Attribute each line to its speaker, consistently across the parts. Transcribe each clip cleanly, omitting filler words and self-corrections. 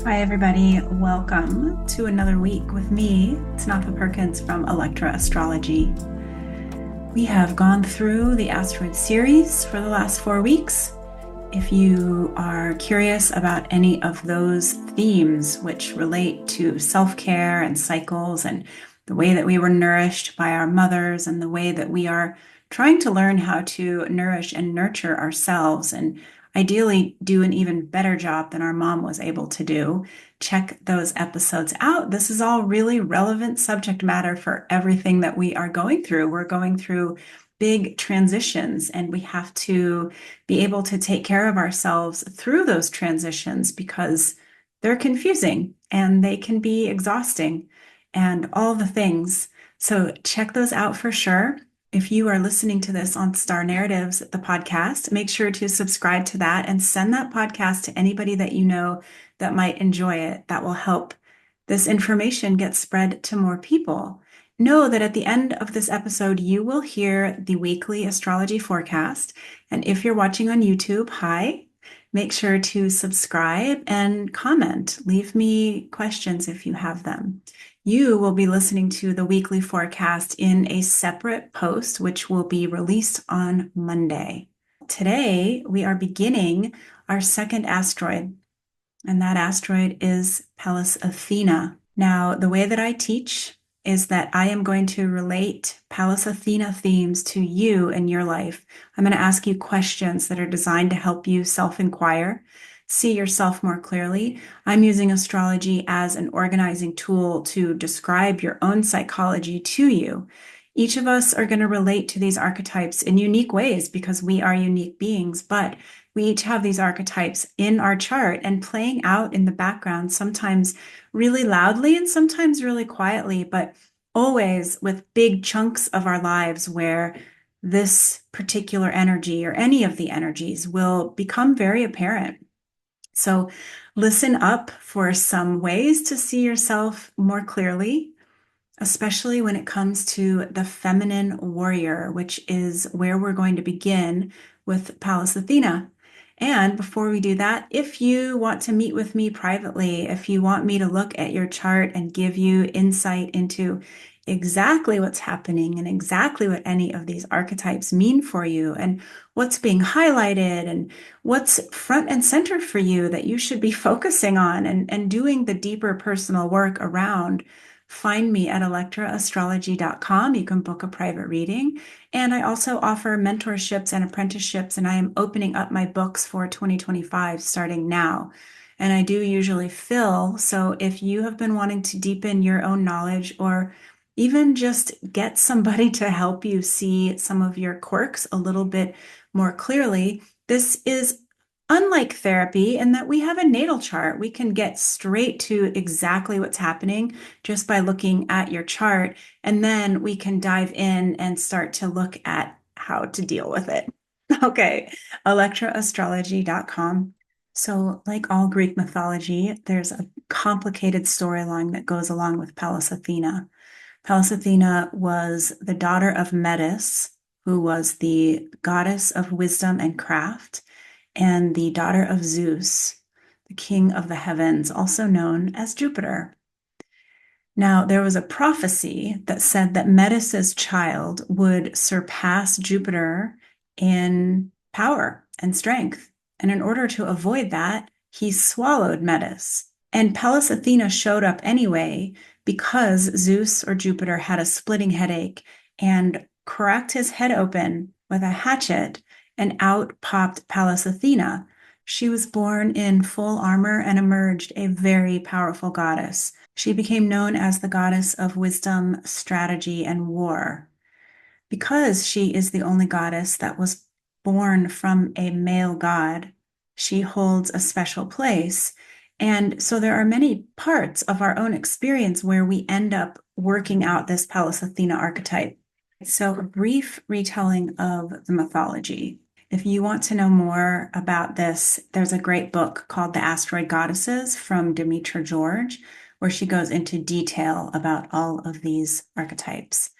Speaker 1: Hi, everybody. Welcome to another week with me, Tanaka Perkins from Electra Astrology. We have gone through the asteroid series for the last 4 weeks. If you are curious about any of those themes which relate to self-care and cycles and the way that we were nourished by our mothers and the way that we are trying to learn how to nourish and nurture ourselves and ideally do an even better job than our mom was able to do, check those episodes out. This is all really relevant subject matter for everything that we are going through. We're going through big transitions, and we have to be able to take care of ourselves through those transitions because they're confusing and they can be exhausting and all the things. So check those out for sure. If you are listening to this on Star Narratives, the podcast, make sure to subscribe to that and send that podcast to anybody that you know that might enjoy it. That will help this information get spread to more people. Know that at the end of this episode, you will hear the weekly astrology forecast. And if you're watching on YouTube, hi, make sure to subscribe and comment. Leave me questions if you have them. You will be listening to the weekly forecast in a separate post, which will be released on Monday. Today, we are beginning our second asteroid, and that asteroid is Pallas Athena. Now, the way that I teach is that I am going to relate Pallas Athena themes to you in your life. I'm going to ask you questions that are designed to help you self-inquire, see yourself more clearly. I'm using astrology as an organizing tool to describe your own psychology to you. Each of us are going to relate to these archetypes in unique ways because we are unique beings, but we each have these archetypes in our chart and playing out in the background, sometimes really loudly and sometimes really quietly, but always with big chunks of our lives where this particular energy or any of the energies will become very apparent. So listen up for some ways to see yourself more clearly, especially when it comes to the feminine warrior, which is where we're going to begin with Pallas Athena. And before we do that, if you want to meet with me privately, if you want me to look at your chart and give you insight into exactly what's happening and exactly what any of these archetypes mean for you and what's being highlighted and what's front and center for you that you should be focusing on and doing the deeper personal work around, find me at electraastrology.com. You can book a private reading. And I also offer mentorships and apprenticeships, and I am opening up my books for 2025 starting now. And I do usually fill. So if you have been wanting to deepen your own knowledge or even just get somebody to help you see some of your quirks a little bit more clearly, this is unlike therapy in that we have a natal chart. We can get straight to exactly what's happening just by looking at your chart. And then we can dive in and start to look at how to deal with it. Okay, electraastrology.com. So, like all Greek mythology, there's a complicated storyline that goes along with Pallas Athena. Pallas Athena was the daughter of Metis, who was the goddess of wisdom and craft, and the daughter of Zeus, the king of the heavens, also known as Jupiter. Now, there was a prophecy that said that Metis's child would surpass Jupiter in power and strength. And in order to avoid that, he swallowed Metis. And Pallas Athena showed up anyway because Zeus or Jupiter had a splitting headache and cracked his head open with a hatchet, and out popped Pallas Athena. She was born in full armor and emerged a very powerful goddess. She became known as the goddess of wisdom, strategy, and war. Because she is the only goddess that was born from a male god, she holds a special place. And so there are many parts of our own experience where we end up working out this Pallas Athena archetype. So, a brief retelling of the mythology. If you want to know more about this, there's a great book called The Asteroid Goddesses from Demetra George, where she goes into detail about all of these archetypes.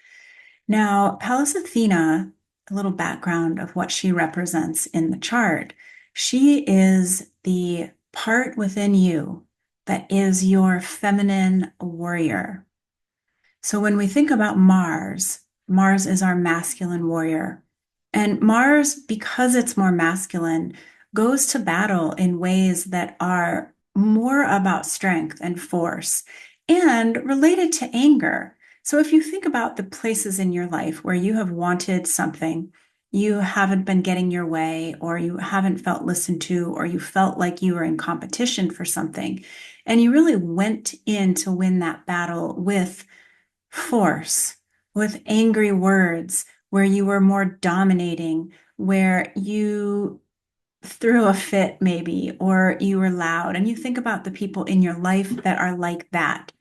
Speaker 1: Now, Pallas Athena, a little background of what she represents in the chart. She is the part within you that is your feminine warrior. So when we think about Mars, Mars is our masculine warrior. And Mars, because it's more masculine, goes to battle in ways that are more about strength and force and related to anger. So if you think about the places in your life where you have wanted something, you haven't been getting your way, or you haven't felt listened to, or you felt like you were in competition for something, and you really went in to win that battle with force, with angry words, where you were more dominating, where you threw a fit, maybe, or you were loud. And you think about the people in your life that are like that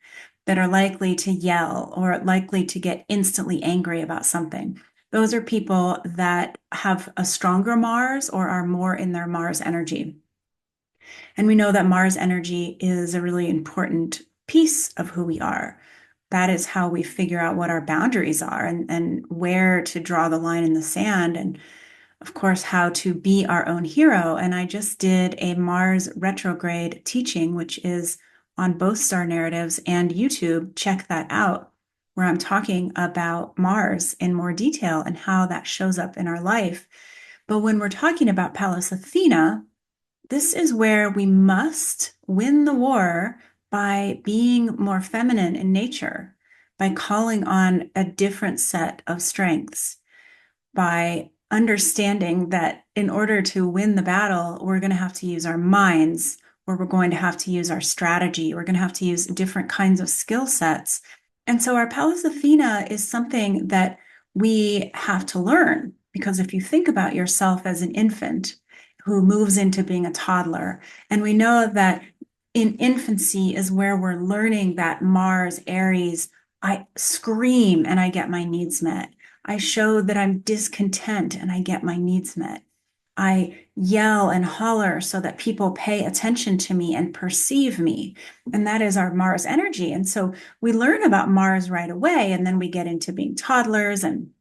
Speaker 1: are likely to yell or likely to get instantly angry about something. Those are people that have a stronger Mars or are more in their Mars energy. And we know that Mars energy is a really important piece of who we are. That is how we figure out what our boundaries are and where to draw the line in the sand, and of course, how to be our own hero. And I just did a Mars retrograde teaching, which is on both Star Narratives and YouTube. Check that out, where I'm talking about Mars in more detail and how that shows up in our life. But when we're talking about Pallas Athena, this is where we must win the war by being more feminine in nature, by calling on a different set of strengths, by understanding that in order to win the battle, we're going to have to use our minds, or we're going to have to use our strategy. We're going to have to use different kinds of skill sets. And so our Pallas Athena is something that we have to learn, because if you think about yourself as an infant who moves into being a toddler, and we know that in infancy is where we're learning that Mars, Aries, I scream and I get my needs met. I show that I'm discontent and I get my needs met. I yell and holler so that people pay attention to me and perceive me. And that is our Mars energy. And so we learn about Mars right away. And then we get into being toddlers, and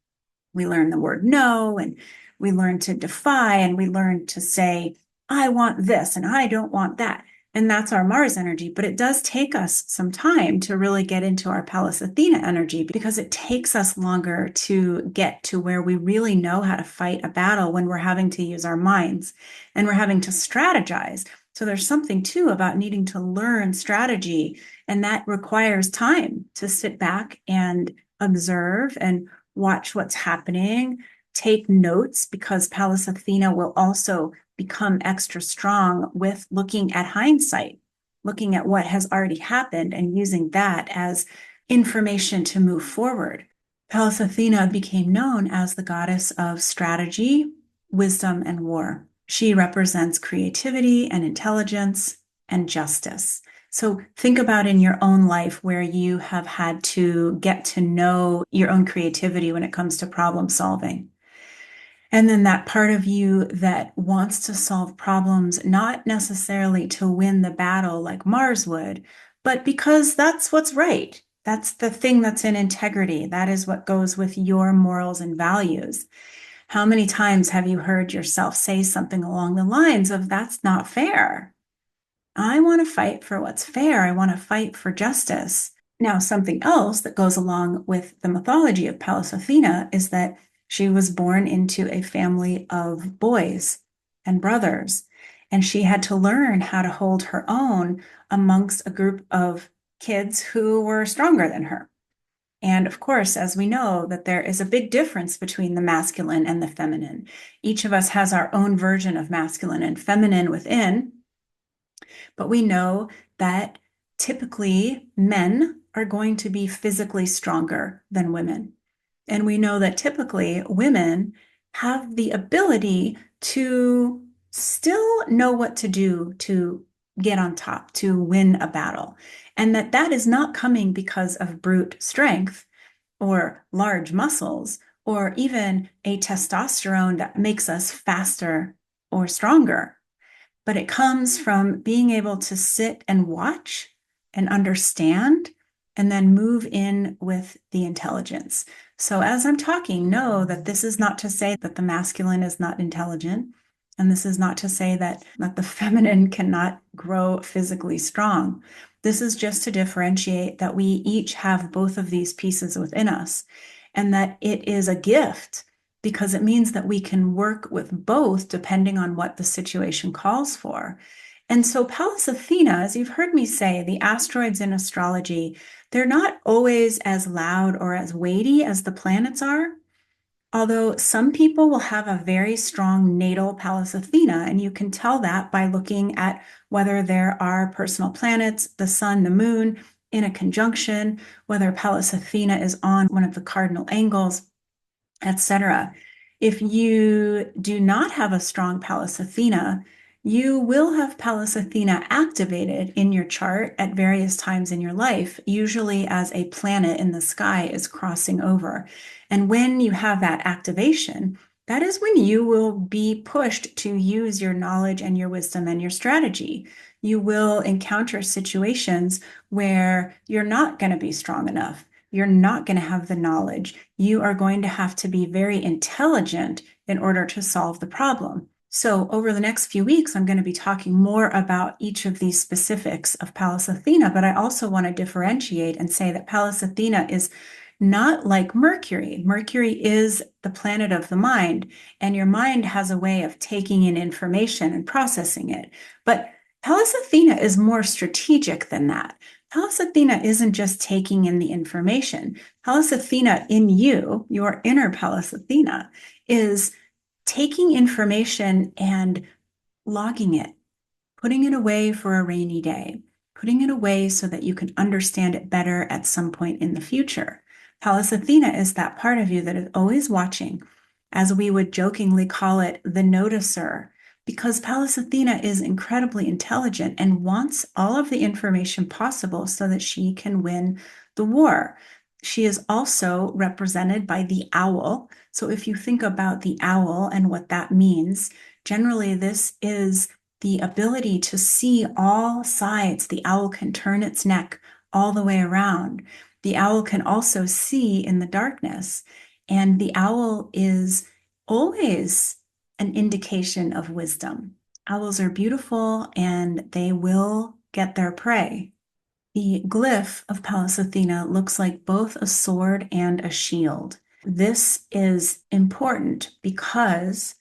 Speaker 1: we learn the word no, and we learn to defy, and we learn to say, I want this and I don't want that. And that's our Mars energy. But it does take us some time to really get into our Pallas Athena energy, because it takes us longer to get to where we really know how to fight a battle when we're having to use our minds and we're having to strategize. So there's something too about needing to learn strategy, and that requires time to sit back and observe and watch what's happening, take notes, because Pallas Athena will also become extra strong with looking at hindsight, looking at what has already happened and using that as information to move forward. Pallas Athena became known as the goddess of strategy, wisdom, and war. She represents creativity and intelligence and justice. So think about in your own life where you have had to get to know your own creativity when it comes to problem solving. And then that part of you that wants to solve problems, not necessarily to win the battle like Mars would, but because that's what's right. That's the thing that's in integrity. That is what goes with your morals and values. How many times have you heard yourself say something along the lines of, that's not fair? I want to fight for what's fair. I want to fight for justice. Now, something else that goes along with the mythology of Pallas Athena is that she was born into a family of boys and brothers, and she had to learn how to hold her own amongst a group of kids who were stronger than her. And of course, as we know, that there is a big difference between the masculine and the feminine. Each of us has our own version of masculine and feminine within, but we know that typically men are going to be physically stronger than women. And we know that typically women have the ability to still know what to do to get on top, to win a battle. And that is not coming because of brute strength or large muscles or even a testosterone that makes us faster or stronger, but it comes from being able to sit and watch and understand and then move in with the intelligence. So as I'm talking, know that this is not to say that the masculine is not intelligent. And this is not to say that the feminine cannot grow physically strong. This is just to differentiate that we each have both of these pieces within us, and that it is a gift because it means that we can work with both depending on what the situation calls for. And so Pallas Athena, as you've heard me say, the asteroids in astrology, they're not always as loud or as weighty as the planets are. Although some people will have a very strong natal Pallas Athena, and you can tell that by looking at whether there are personal planets, the sun, the moon, in a conjunction, whether Pallas Athena is on one of the cardinal angles, etc. If you do not have a strong Pallas Athena, you will have Pallas Athena activated in your chart at various times in your life, usually as a planet in the sky is crossing over. And when you have that activation, that is when you will be pushed to use your knowledge and your wisdom and your strategy. You will encounter situations where you're not going to be strong enough. You're not going to have the knowledge. You are going to have to be very intelligent in order to solve the problem. So over the next few weeks, I'm going to be talking more about each of these specifics of Pallas Athena, but I also want to differentiate and say that Pallas Athena is not like Mercury. Mercury is the planet of the mind, and your mind has a way of taking in information and processing it. But Pallas Athena is more strategic than that. Pallas Athena isn't just taking in the information. Pallas Athena in you, your inner Pallas Athena, is taking information and logging it, putting it away for a rainy day, putting it away so that you can understand it better at some point in the future. Pallas Athena is that part of you that is always watching, as we would jokingly call it, the noticer, because Pallas Athena is incredibly intelligent and wants all of the information possible so that she can win the war. She is also represented by the owl. So if you think about the owl and what that means, generally this is the ability to see all sides. The owl can turn its neck all the way around. The owl can also see in the darkness. And the owl is always an indication of wisdom. Owls are beautiful and they will get their prey. The glyph of Pallas Athena looks like both a sword and a shield. This is important because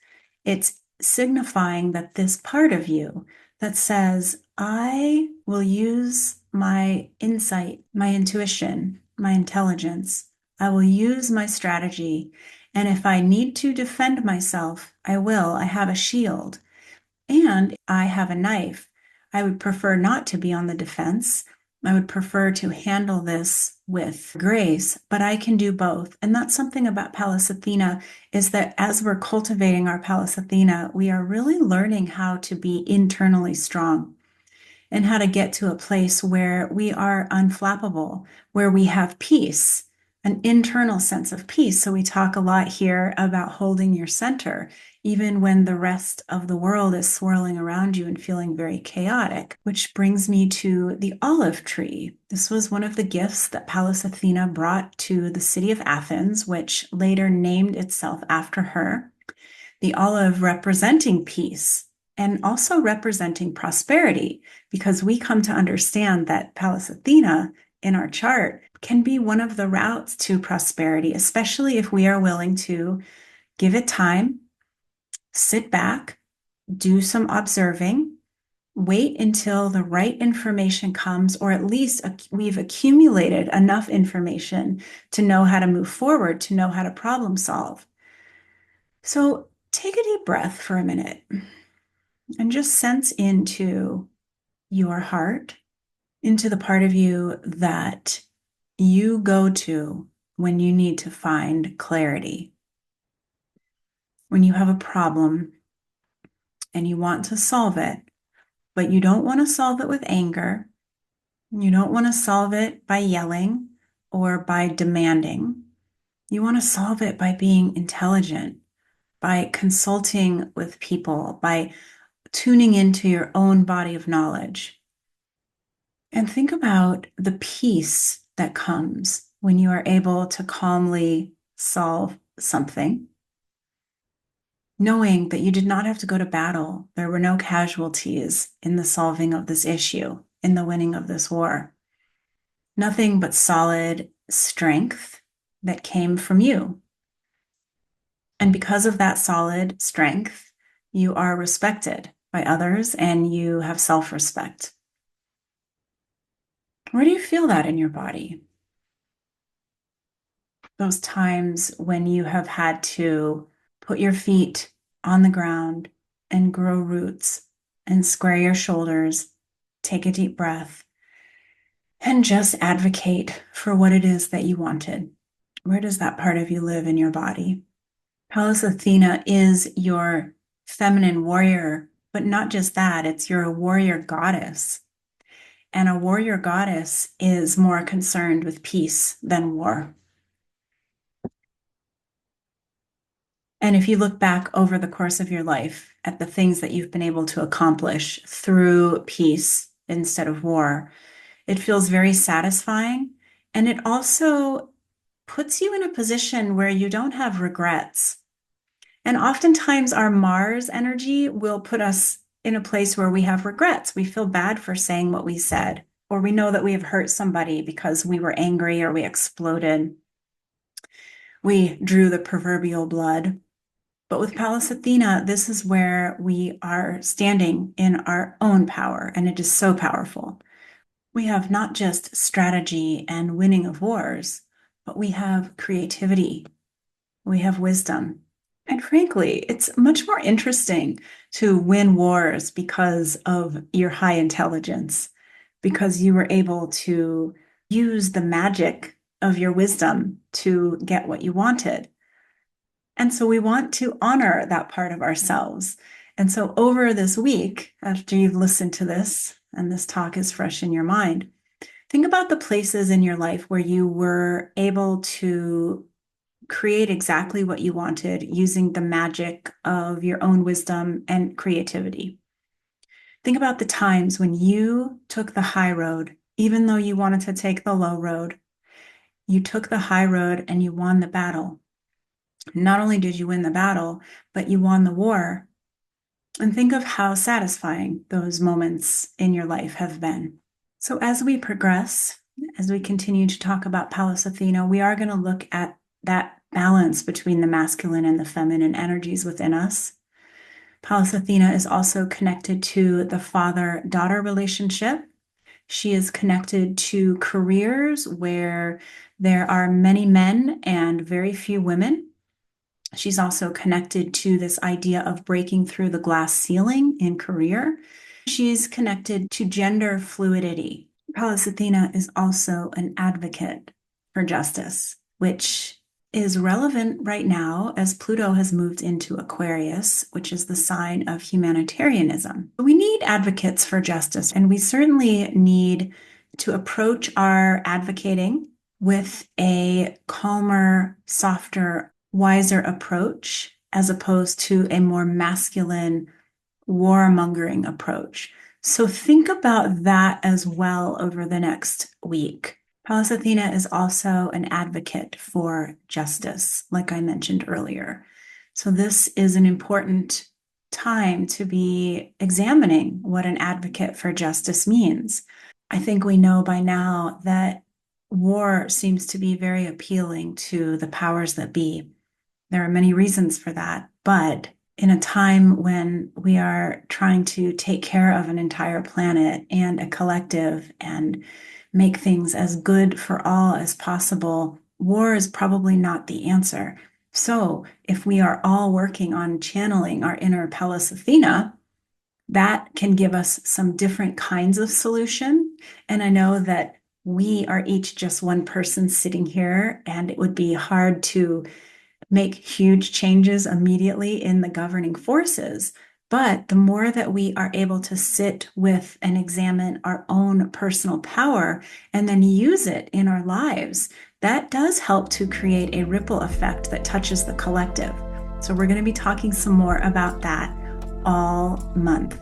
Speaker 1: it's signifying that this part of you that says, I will use my insight, my intuition, my intelligence, I will use my strategy, and if I need to defend myself, I will. I have a shield and I have a knife. I would prefer not to be on the defense. I would prefer to handle this with grace, but I can do both. And that's something about Pallas Athena is that as we're cultivating our Pallas Athena, we are really learning how to be internally strong and how to get to a place where we are unflappable, where we have peace, an internal sense of peace. So we talk a lot here about holding your center, even when the rest of the world is swirling around you and feeling very chaotic, which brings me to the olive tree. This was one of the gifts that Pallas Athena brought to the city of Athens, which later named itself after her. The olive representing peace and also representing prosperity, because we come to understand that Pallas Athena in our chart can be one of the routes to prosperity, especially if we are willing to give it time, sit back, do some observing, wait until the right information comes, or at least we've accumulated enough information to know how to move forward, to know how to problem solve. So take a deep breath for a minute and just sense into your heart, into the part of you that you go to when you need to find clarity. When you have a problem and you want to solve it, but you don't want to solve it with anger. You don't want to solve it by yelling or by demanding. You want to solve it by being intelligent, by consulting with people, by tuning into your own body of knowledge. And think about the peace that comes when you are able to calmly solve something. knowing that you did not have to go to battle. There were no casualties in the solving of this issue, in the winning of this war. Nothing but solid strength that came from you. And because of that solid strength, you are respected by others and you have self-respect. Where do you feel that in your body? Those times when you have had to put your feet on the ground and grow roots and square your shoulders, take a deep breath, and just advocate for what it is that you wanted. Where does that part of you live in your body? Pallas Athena is your feminine warrior, but not just that, it's your warrior goddess. And a warrior goddess is more concerned with peace than war. And if you look back over the course of your life at the things that you've been able to accomplish through peace instead of war, it feels very satisfying. And it also puts you in a position where you don't have regrets. And oftentimes, our Mars energy will put us in a place where we have regrets. We feel bad for saying what we said, or we know that we have hurt somebody because we were angry or we exploded. We drew the proverbial blood. But with Pallas Athena, this is where we are standing in our own power, and it is so powerful. We have not just strategy and winning of wars, but we have creativity, we have wisdom. And frankly, it's much more interesting to win wars because of your high intelligence, because you were able to use the magic of your wisdom to get what you wanted. And so we want to honor that part of ourselves. And so over this week, after you've listened to this and this talk is fresh in your mind, think about the places in your life where you were able to create exactly what you wanted using the magic of your own wisdom and creativity. Think about the times when you took the high road, even though you wanted to take the low road. You took the high road and you won the battle. Not only did you win the battle, but you won the war. And think of how satisfying those moments in your life have been. So as we progress, as we continue to talk about Pallas Athena, we are going to look at that balance between the masculine and the feminine energies within us. Pallas Athena is also connected to the father-daughter relationship. She is connected to careers where there are many men and very few women. She's also connected to this idea of breaking through the glass ceiling in career. She's connected to gender fluidity. Pallas Athena is also an advocate for justice, which is relevant right now as Pluto has moved into Aquarius, which is the sign of humanitarianism. We need advocates for justice, and we certainly need to approach our advocating with a calmer, softer, wiser approach as opposed to a more masculine, warmongering approach. So think about that as well over the next week. Pallas Athena is also an advocate for justice, like I mentioned earlier. So this is an important time to be examining what an advocate for justice means. I think we know by now that war seems to be very appealing to the powers that be. There are many reasons for that, but in a time when we are trying to take care of an entire planet and a collective and make things as good for all as possible, war is probably not the answer. So if we are all working on channeling our inner Pallas Athena, that can give us some different kinds of solution. And I know that we are each just one person sitting here, and it would be hard to make huge changes immediately in the governing forces. But the more that we are able to sit with and examine our own personal power and then use it in our lives, that does help to create a ripple effect that touches the collective. So we're going to be talking some more about that all month.